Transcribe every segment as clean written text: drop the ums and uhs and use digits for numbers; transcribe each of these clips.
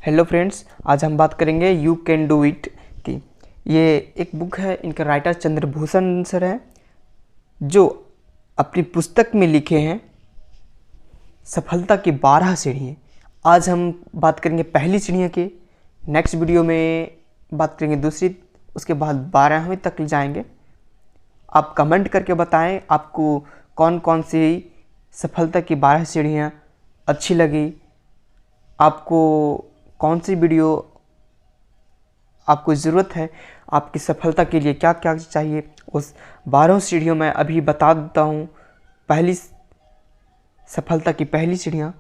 Hello friends, आज हम बात करेंगे यू कैन डू इट की। ये एक बुक है, इनका राइटर चंद्रभूषण सर हैं, जो अपनी पुस्तक में लिखे हैं सफलता की 12 सीढ़ियाँ। आज हम बात करेंगे पहली सीढ़ियाँ की, नेक्स्ट वीडियो में बात करेंगे दूसरी, उसके बाद 12वीं तक जाएंगे। आप कमेंट करके बताएं आपको कौन कौन सी सफलता की 12 सीढ़ियाँ अच्छी लगी, आपको कौन सी वीडियो आपको ज़रूरत है, आपकी सफलता के लिए क्या क्या चाहिए, उस 12 सीढ़ियों में अभी बता देता हूँ। पहली सफलता की पहली सीढ़ियाँ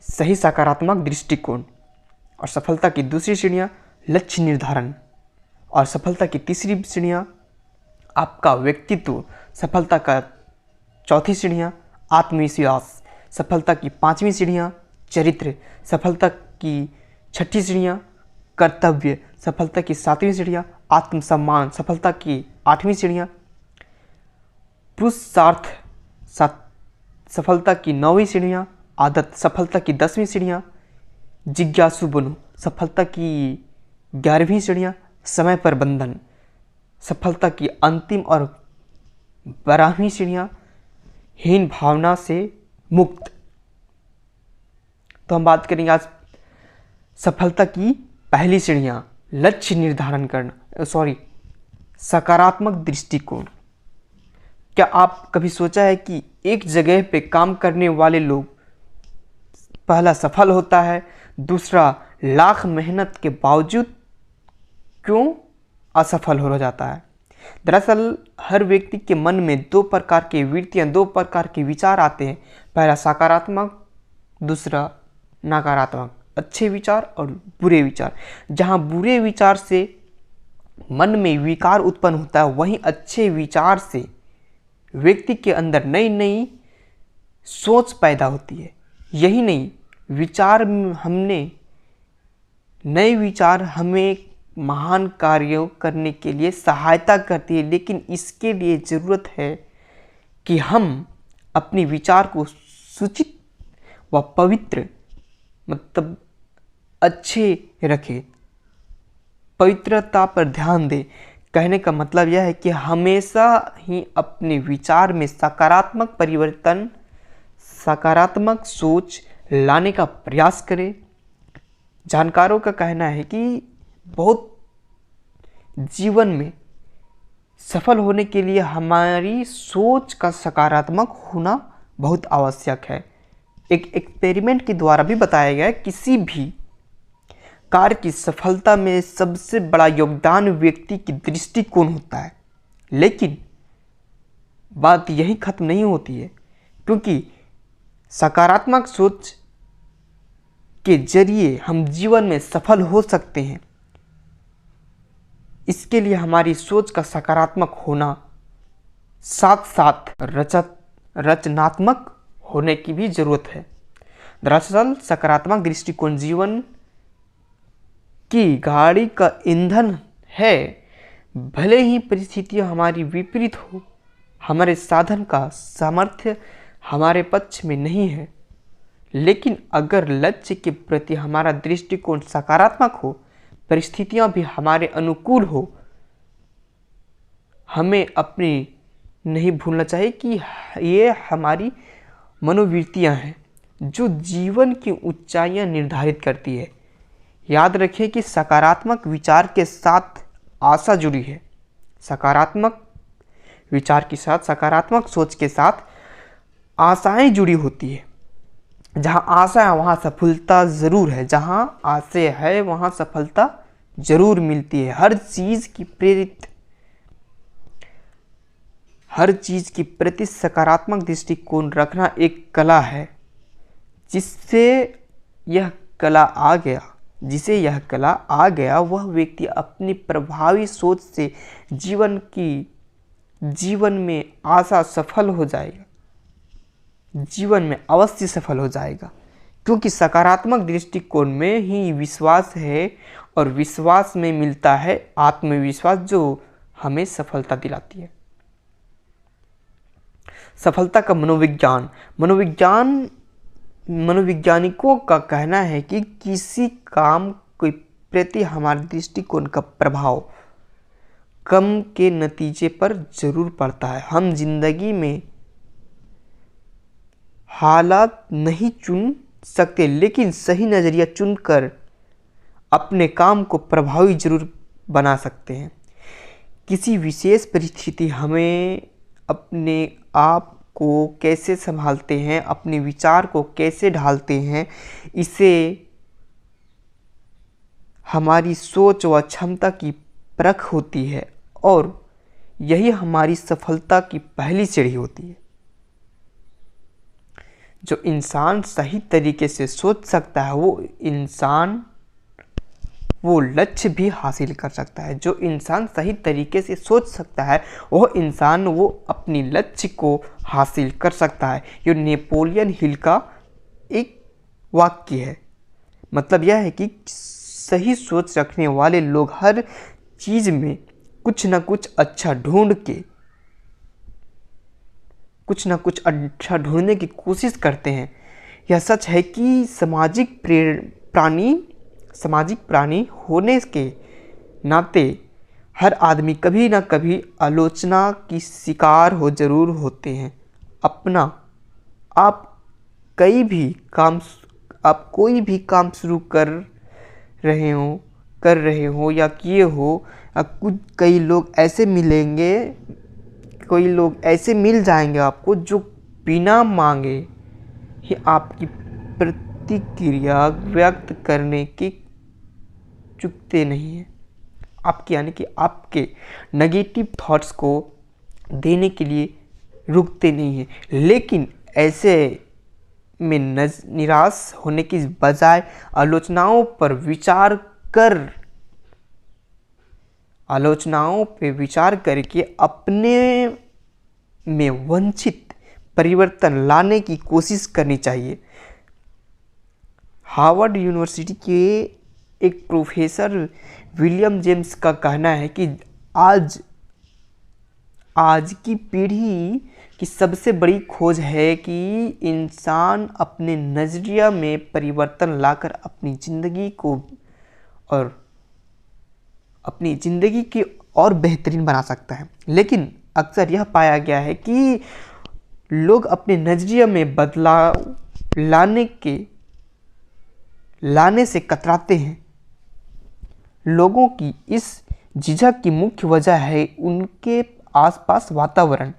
सही सकारात्मक दृष्टिकोण, और सफलता की दूसरी सीढ़ियाँ लक्ष्य निर्धारण, और सफलता की तीसरी सीढ़ियाँ आपका व्यक्तित्व, सफलता का चौथी सीढ़ियाँ आत्मविश्वास, सफलता की 5वीं सीढ़ियाँ चरित्र, सफलता की 6ठी सीढ़ियाँ कर्तव्य, सफलता की 7वीं सीढ़ियाँ आत्मसम्मान, सफलता की 8वीं सीढ़ियाँ पुरुषार्थ, सफलता की 9वीं सीढ़ियाँ आदत, सफलता की 10वीं सीढ़ियाँ जिज्ञासु बनो, सफलता की 11वीं सीढ़ियाँ समय प्रबंधन, सफलता की अंतिम और 12वीं सीढ़ियाँ हीन भावना से मुक्त। तो हम बात करेंगे आज सफलता की पहली सीढ़ियाँ लक्ष्य निर्धारण करना, सकारात्मक दृष्टिकोण। क्या आप कभी सोचा है कि एक जगह पे काम करने वाले लोग, पहला सफल होता है, दूसरा लाख मेहनत के बावजूद क्यों असफल हो जाता है? दरअसल हर व्यक्ति के मन में 2 प्रकार की वृत्तियाँ, 2 प्रकार के विचार आते हैं, पहला सकारात्मक, दूसरा नकारात्मक, अच्छे विचार और बुरे विचार। जहाँ बुरे विचार से मन में विकार उत्पन्न होता है, वहीं अच्छे विचार से व्यक्ति के अंदर नई नई सोच पैदा होती है। यही नहीं, नए विचार हमें महान कार्यों करने के लिए सहायता करती है, लेकिन इसके लिए ज़रूरत है कि हम अपने विचार को सूचित व पवित्र, मतलब अच्छे रखें, पवित्रता पर ध्यान दें। कहने का मतलब यह है कि हमेशा ही अपने विचार में सकारात्मक परिवर्तन, सकारात्मक सोच लाने का प्रयास करें। जानकारों का कहना है कि बहुत जीवन में सफल होने के लिए हमारी सोच का सकारात्मक होना बहुत आवश्यक है। एक एक्सपेरिमेंट के द्वारा भी बताया गया है, किसी भी कार्य की सफलता में सबसे बड़ा योगदान व्यक्ति की दृष्टिकोण होता है। लेकिन बात यही खत्म नहीं होती है, क्योंकि सकारात्मक सोच के जरिए हम जीवन में सफल हो सकते हैं। इसके लिए हमारी सोच का सकारात्मक होना साथ साथ रचनात्मक होने की भी जरूरत है। दरअसल सकारात्मक दृष्टिकोण जीवन की गाड़ी का ईंधन है। भले ही परिस्थितियां हमारी विपरीत हो, हमारे साधन का सामर्थ्य हमारे पक्ष में नहीं है, लेकिन अगर लक्ष्य के प्रति हमारा दृष्टिकोण सकारात्मक हो, परिस्थितियां भी हमारे अनुकूल हो, हमें अपनी नहीं भूलना चाहिए कि ये हमारी मनोवृत्तियां हैं जो जीवन की ऊंचाइयां निर्धारित करती है। याद रखें कि सकारात्मक विचार के साथ आशा जुड़ी है। सकारात्मक विचार के साथ, सकारात्मक सोच के साथ आशाएं जुड़ी होती है। जहां आशा है वहां सफलता जरूर है, जहां आशा है वहां सफलता जरूर मिलती है। हर चीज की प्रति सकारात्मक दृष्टिकोण रखना एक कला है। जिसे यह कला आ गया वह व्यक्ति अपनी प्रभावी सोच से जीवन में अवश्य सफल हो जाएगा, क्योंकि सकारात्मक दृष्टिकोण में ही विश्वास है, और विश्वास में मिलता है आत्मविश्वास, जो हमें सफलता दिलाती है। सफलता का मनोवैज्ञानिकों का कहना है कि किसी काम के प्रति हमारे दृष्टिकोण का प्रभाव कम के नतीजे पर जरूर पड़ता है। हम जिंदगी में हालात नहीं चुन सकते, लेकिन सही नज़रिया चुनकर अपने काम को प्रभावी जरूर बना सकते हैं। किसी विशेष परिस्थिति हमें अपने आप को कैसे संभालते हैं, अपने विचार को कैसे ढालते हैं, इसे हमारी सोच व क्षमता की परख होती है और यही हमारी सफलता की पहली सीढ़ी होती है। जो इंसान सही तरीके से सोच सकता है वो लक्ष्य भी हासिल कर सकता है। जो इंसान सही तरीके से सोच सकता है वो इंसान वो अपनी लक्ष्य को हासिल कर सकता है। ये नेपोलियन हिल का एक वाक्य है। मतलब यह है कि सही सोच रखने वाले लोग हर चीज़ में कुछ ना कुछ अच्छा ढूंढने की कोशिश करते हैं। यह सच है कि सामाजिक प्राणी होने के नाते हर आदमी कभी ना कभी आलोचना की शिकार जरूर होते हैं। आप कोई भी काम शुरू कर रहे हो या किए हो, कई लोग ऐसे मिल जाएंगे आपको जो बिना मांगे ही आपकी प्रतिक्रिया व्यक्त करने की चूकते नहीं हैं। आपके नेगेटिव थॉट्स को देने के लिए रुकते नहीं हैं, लेकिन ऐसे में निराश होने की बजाय आलोचनाओं पे विचार करके अपने में वांछित परिवर्तन लाने की कोशिश करनी चाहिए। हार्वर्ड यूनिवर्सिटी के एक प्रोफेसर विलियम जेम्स का कहना है कि आज की पीढ़ी की सबसे बड़ी खोज है कि इंसान अपने नज़रिया में परिवर्तन लाकर अपनी ज़िंदगी की और बेहतरीन बना सकता है। लेकिन अक्सर यह पाया गया है कि लोग अपने नज़रिया में बदलाव लाने से कतराते हैं। लोगों की इस झिझक की मुख्य वजह है उनके आसपास वातावरण।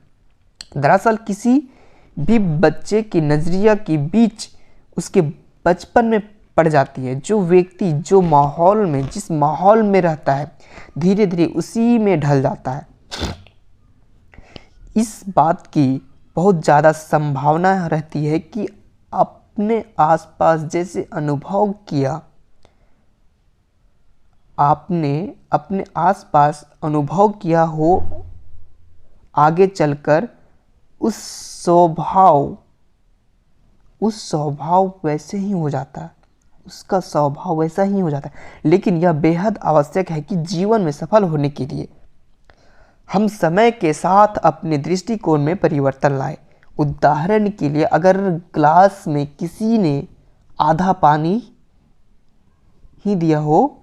दरअसल किसी भी बच्चे की नज़रिया के बीच उसके बचपन में पड़ जाती है। जो व्यक्ति जिस माहौल में रहता है धीरे धीरे उसी में ढल जाता है। इस बात की बहुत ज़्यादा संभावना रहती है कि अपने आसपास जैसे अनुभव किया आपने अपने आसपास अनुभव किया हो, आगे चलकर उस स्वभाव वैसे ही हो जाता है, उसका स्वभाव वैसा ही हो जाता है। लेकिन यह बेहद आवश्यक है कि जीवन में सफल होने के लिए हम समय के साथ अपने दृष्टिकोण में परिवर्तन लाएं। उदाहरण के लिए अगर ग्लास में किसी ने आधा पानी ही दिया हो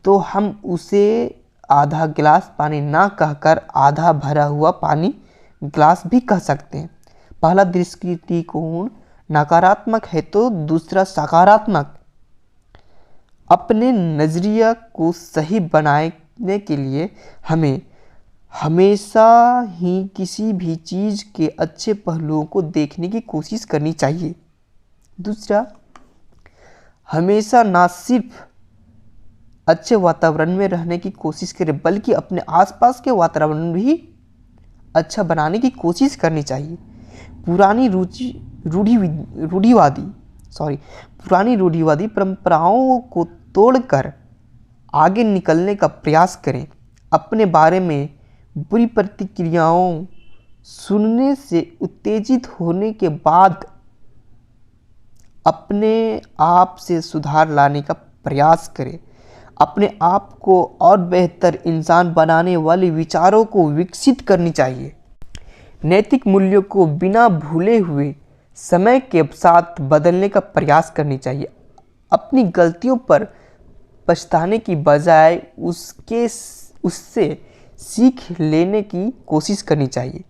तो हम उसे आधा गिलास पानी ना कहकर आधा भरा हुआ पानी ग्लास भी कह सकते हैं। पहला दृष्टिकोण नकारात्मक है तो दूसरा सकारात्मक। अपने नज़रिया को सही बनाने के लिए हमें हमेशा ही किसी भी चीज़ के अच्छे पहलुओं को देखने की कोशिश करनी चाहिए। दूसरा, हमेशा ना सिर्फ अच्छे वातावरण में रहने की कोशिश करें बल्कि अपने आसपास के वातावरण भी अच्छा बनाने की कोशिश करनी चाहिए। पुरानी रूढ़िवादी परंपराओं को तोड़कर आगे निकलने का प्रयास करें। अपने बारे में बुरी प्रतिक्रियाओं सुनने से उत्तेजित होने के बाद अपने आप से सुधार लाने का प्रयास करें। अपने आप को और बेहतर इंसान बनाने वाले विचारों को विकसित करनी चाहिए। नैतिक मूल्यों को बिना भूले हुए समय के साथ बदलने का प्रयास करनी चाहिए। अपनी गलतियों पर पछताने की बजाय उससे सीख लेने की कोशिश करनी चाहिए।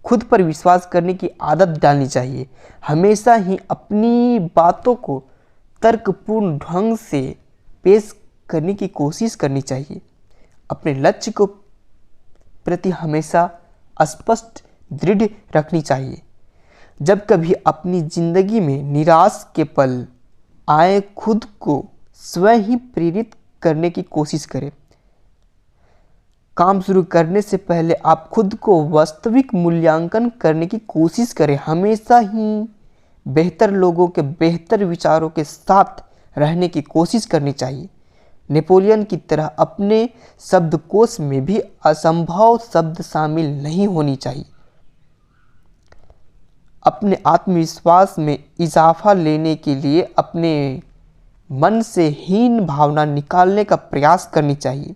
खुद पर विश्वास करने की आदत डालनी चाहिए। हमेशा ही अपनी बातों को तर्कपूर्ण ढंग से पेश करने की कोशिश करनी चाहिए। अपने लक्ष्य को प्रति हमेशा स्पष्ट दृढ़ रखनी चाहिए। जब कभी अपनी जिंदगी में निराश के पल आए, खुद को स्वयं ही प्रेरित करने की कोशिश करें। काम शुरू करने से पहले आप खुद को वास्तविक मूल्यांकन करने की कोशिश करें। हमेशा ही बेहतर लोगों के बेहतर विचारों के साथ रहने की कोशिश करनी चाहिए। नेपोलियन की तरह अपने शब्दकोश में भी असंभव शब्द शामिल नहीं होनी चाहिए। अपने आत्मविश्वास में इजाफा लेने के लिए अपने मन से हीन भावना निकालने का प्रयास करनी चाहिए।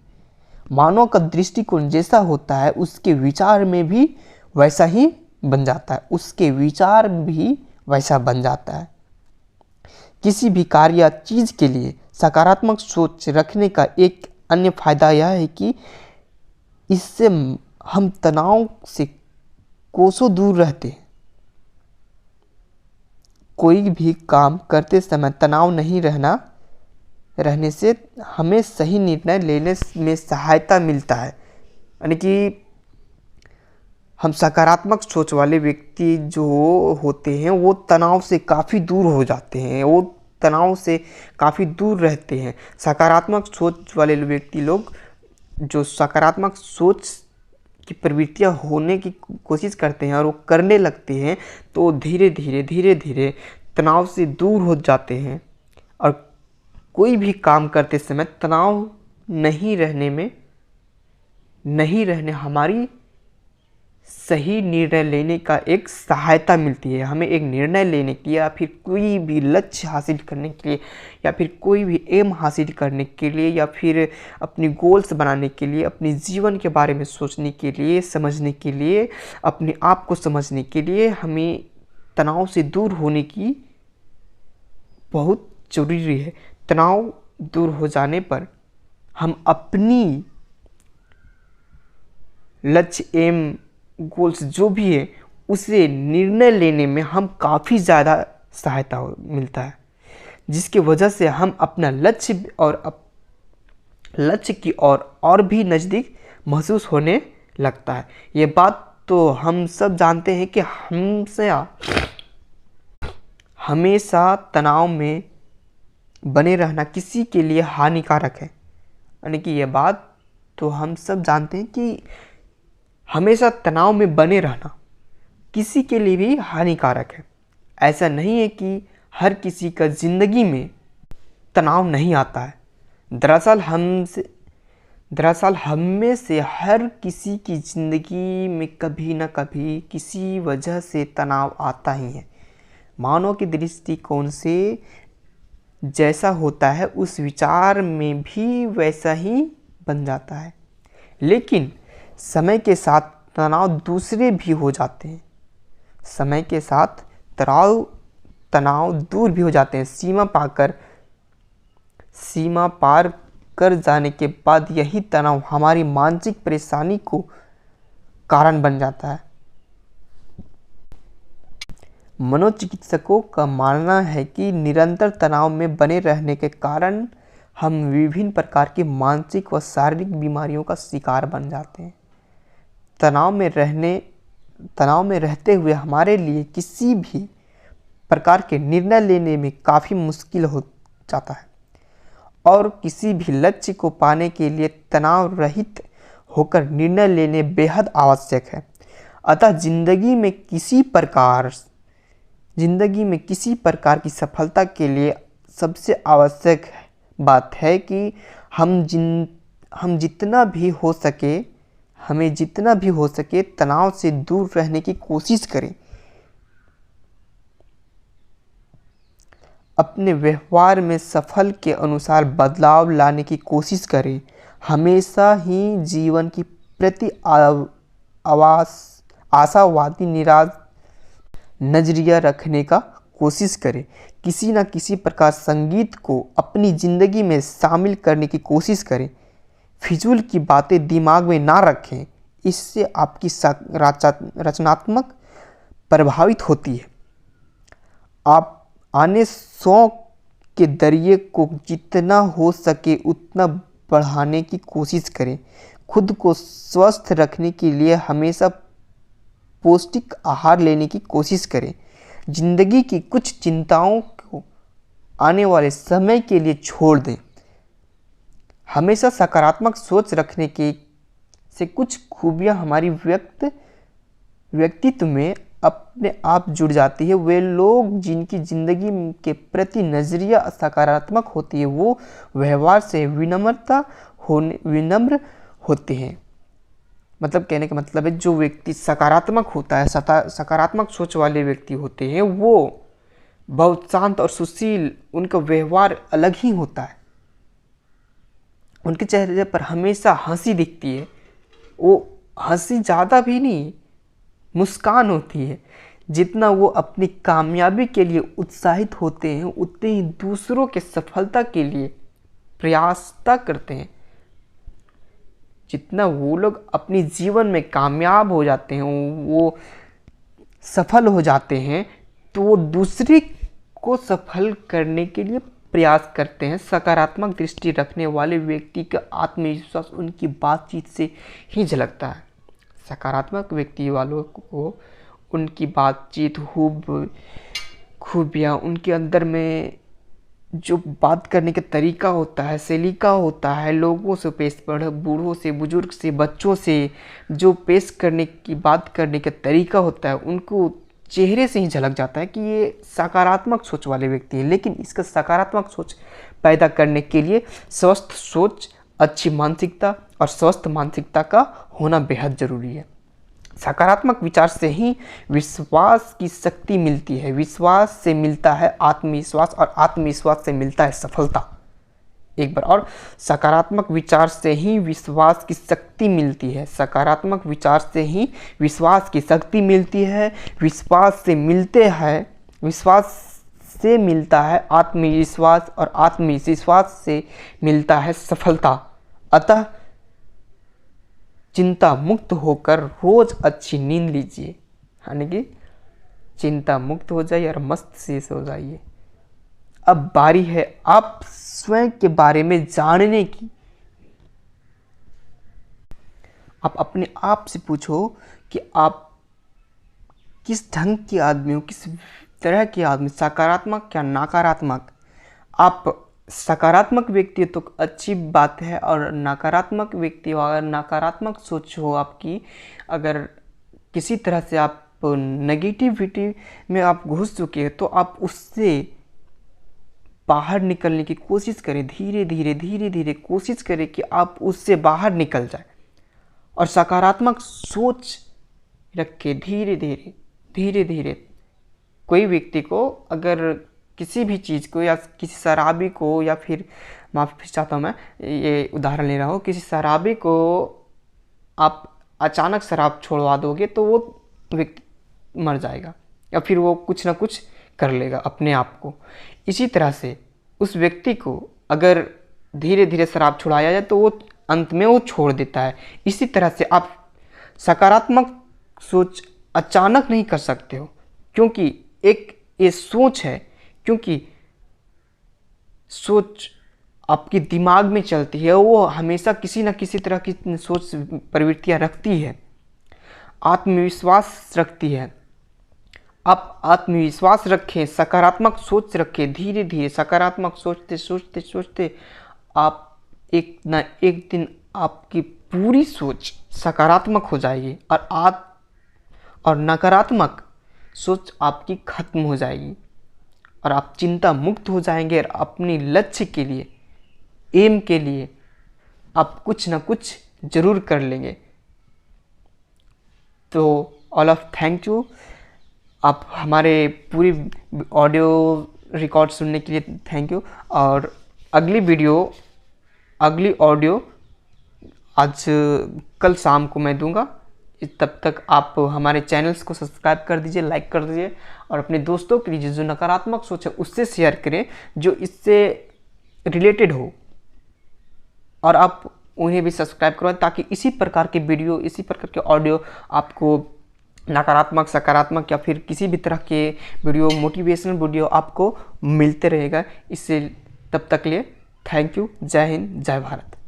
मानव का दृष्टिकोण जैसा होता है उसके विचार में भी वैसा ही बन जाता है, उसके विचार भी वैसा बन जाता है। किसी भी कार्य या चीज़ के लिए सकारात्मक सोच रखने का एक अन्य फायदा यह है कि इससे हम तनाव से कोसों दूर रहते हैं। कोई भी काम करते समय तनाव नहीं रहने से हमें सही निर्णय लेने में सहायता मिलता है। यानी कि हम सकारात्मक सोच वाले व्यक्ति जो होते हैं वो तनाव से काफ़ी दूर हो जाते हैं, वो तनाव से काफ़ी दूर रहते हैं। सकारात्मक सोच वाले व्यक्ति लोग जो सकारात्मक सोच की प्रवृत्तियाँ होने की कोशिश करते हैं और वो करने लगते हैं तो धीरे धीरे तनाव से दूर हो जाते हैं। और कोई भी काम करते समय तनाव नहीं रहने हमारी सही निर्णय लेने का एक सहायता मिलती है। हमें एक निर्णय लेने की या फिर कोई भी लक्ष्य हासिल करने के लिए या फिर कोई भी एम हासिल करने के लिए या फिर अपनी गोल्स बनाने के लिए, अपने जीवन के बारे में सोचने के लिए, समझने के लिए, अपने आप को समझने के लिए हमें तनाव से दूर होने की बहुत ज़रूरी है। तनाव दूर हो जाने पर हम अपनी लक्ष्य एम गोल्स जो भी है उसे निर्णय लेने में हम काफ़ी ज़्यादा सहायता मिलता है, जिसकी वजह से हम अपना लक्ष्य की ओर और भी नज़दीक महसूस होने लगता है। ये बात तो हम सब जानते हैं कि हमेशा तनाव में बने रहना किसी के लिए हानिकारक है। यानी कि ये बात तो हम सब जानते हैं कि हमेशा तनाव में बने रहना किसी के लिए भी हानिकारक है। ऐसा नहीं है कि हर किसी का ज़िंदगी में तनाव नहीं आता है। दरअसल हम में से हर किसी की ज़िंदगी में कभी न कभी किसी वजह से तनाव आता ही है। मानव के दृष्टिकोण से जैसा होता है उस विचार में भी वैसा ही बन जाता है। लेकिन समय के साथ तनाव दूसरे भी हो जाते हैं। समय के साथ तनाव दूर भी हो जाते हैं। सीमा पार कर जाने के बाद यही तनाव हमारी मानसिक परेशानी को कारण बन जाता है। मनोचिकित्सकों का मानना है कि निरंतर तनाव में बने रहने के कारण हम विभिन्न प्रकार की मानसिक व शारीरिक बीमारियों का शिकार बन जाते हैं। तनाव में रहते हुए हमारे लिए किसी भी प्रकार के निर्णय लेने में काफ़ी मुश्किल हो जाता है और किसी भी लक्ष्य को पाने के लिए तनाव रहित होकर निर्णय लेने बेहद आवश्यक है। अतः जिंदगी में किसी प्रकार की सफलता के लिए सबसे आवश्यक बात है कि हमें जितना भी हो सके तनाव से दूर रहने की कोशिश करें। अपने व्यवहार में सफल के अनुसार बदलाव लाने की कोशिश करें। हमेशा ही जीवन की प्रति आशावादी निराश नजरिया रखने का कोशिश करें, किसी न किसी प्रकार संगीत को अपनी ज़िंदगी में शामिल करने की कोशिश करें। फिजूल की बातें दिमाग में ना रखें, इससे आपकी रचनात्मक प्रभावित होती है। आप आने शौक के दरिए को जितना हो सके उतना बढ़ाने की कोशिश करें। खुद को स्वस्थ रखने के लिए हमेशा पौष्टिक आहार लेने की कोशिश करें। जिंदगी की कुछ चिंताओं को आने वाले समय के लिए छोड़ दें। हमेशा सकारात्मक सोच रखने के से कुछ खूबियां हमारी व्यक्तित्व में अपने आप जुड़ जाती है। वे लोग जिनकी ज़िंदगी के प्रति नज़रिया सकारात्मक होती है वो व्यवहार से विनम्र होते हैं। मतलब कहने का मतलब है जो व्यक्ति सकारात्मक होता है, सकारात्मक सोच वाले व्यक्ति होते हैं वो बहुत शांत और सुशील, उनका व्यवहार अलग ही होता है। उनके चेहरे पर हमेशा हंसी दिखती है। वो हंसी ज़्यादा भी नहीं, मुस्कान होती है। जितना वो अपनी कामयाबी के लिए उत्साहित होते हैं उतने ही दूसरों के सफलता के लिए प्रयासता करते हैं। जितना वो लोग अपनी जीवन में कामयाब हो जाते हैं, वो सफल हो जाते हैं, तो वो दूसरे को सफल करने के लिए प्रयास करते हैं। सकारात्मक दृष्टि रखने वाले व्यक्ति का आत्मविश्वास उनकी बातचीत से ही झलकता है। सकारात्मक व्यक्ति वालों को उनकी बातचीत, खूबियाँ, उनके अंदर में जो बात करने का तरीका होता है, सलीका होता है, लोगों से पेश, बूढ़ों से, बुजुर्ग से, बच्चों से जो पेश करने की, बात करने का तरीका होता है, उनको चेहरे से ही झलक जाता है कि ये सकारात्मक सोच वाले व्यक्ति हैं। लेकिन इसका सकारात्मक सोच पैदा करने के लिए स्वस्थ सोच, अच्छी मानसिकता और स्वस्थ मानसिकता का होना बेहद ज़रूरी है। सकारात्मक विचार से ही विश्वास की शक्ति मिलती है। विश्वास से मिलता है आत्मविश्वास और आत्मविश्वास से मिलता है सफलता। एक बार और, सकारात्मक विचार से ही विश्वास की शक्ति मिलती है। सकारात्मक विचार से ही विश्वास की शक्ति मिलती है। विश्वास से मिलता है आत्मविश्वास और आत्मविश्वास से मिलता है सफलता। अतः चिंता मुक्त होकर रोज अच्छी नींद लीजिए, यानी कि चिंता मुक्त हो जाइए और मस्त से सो जाइए। अब बारी है आप स्वयं के बारे में जानने की। आप अपने आप से पूछो कि आप किस ढंग के आदमी हो, किस तरह के आदमी, सकारात्मक या नकारात्मक। आप सकारात्मक व्यक्ति तो अच्छी बात है, और नकारात्मक व्यक्ति अगर नकारात्मक सोच हो आपकी, अगर किसी तरह से आप नेगेटिविटी में आप घुस चुके हैं तो आप उससे बाहर निकलने की कोशिश करें। धीरे धीरे कोशिश करें कि आप उससे बाहर निकल जाए और सकारात्मक सोच रखें। धीरे धीरे कोई व्यक्ति को अगर किसी भी चीज़ को, या किसी शराबी को, या फिर माफ़ी चाहता हूँ मैं ये उदाहरण ले रहा हूँ, किसी शराबी को आप अचानक शराब छोड़वा दोगे तो वो व्यक्ति मर जाएगा, या फिर वो कुछ ना कुछ कर लेगा अपने आप को। इसी तरह से उस व्यक्ति को अगर धीरे धीरे शराब छुड़ाया जाए तो वो अंत में वो छोड़ देता है। इसी तरह से आप सकारात्मक सोच अचानक नहीं कर सकते हो, क्योंकि एक ये सोच है, क्योंकि सोच आपके दिमाग में चलती है, वो हमेशा किसी न किसी तरह की सोच प्रवृत्तियां रखती है, आत्मविश्वास रखती है। आप आत्मविश्वास रखें, सकारात्मक सोच रखें। धीरे धीरे सकारात्मक सोचते आप एक न एक दिन आपकी पूरी सोच सकारात्मक हो जाएगी और नकारात्मक सोच आपकी खत्म हो जाएगी, और आप चिंता मुक्त हो जाएंगे और अपनी लक्ष्य के लिए, एम के लिए आप कुछ ना कुछ जरूर कर लेंगे। तो ऑल ऑफ थैंक यू। आप हमारे पूरी ऑडियो रिकॉर्ड सुनने के लिए थैंक यू। और अगली ऑडियो आज कल शाम को मैं दूंगा। तब तक आप हमारे चैनल्स को सब्सक्राइब कर दीजिए, लाइक कर दीजिए और अपने दोस्तों के लिए जो नकारात्मक सोच है उससे शेयर करें, जो इससे रिलेटेड हो, और आप उन्हें भी सब्सक्राइब करवाएं ताकि इसी प्रकार के वीडियो, इसी प्रकार के ऑडियो आपको नकारात्मक, सकारात्मक या फिर किसी भी तरह के वीडियो, मोटिवेशनल वीडियो आपको मिलते रहेगा। इससे तब तक लिए थैंक यू। जय हिंद, जय भारत।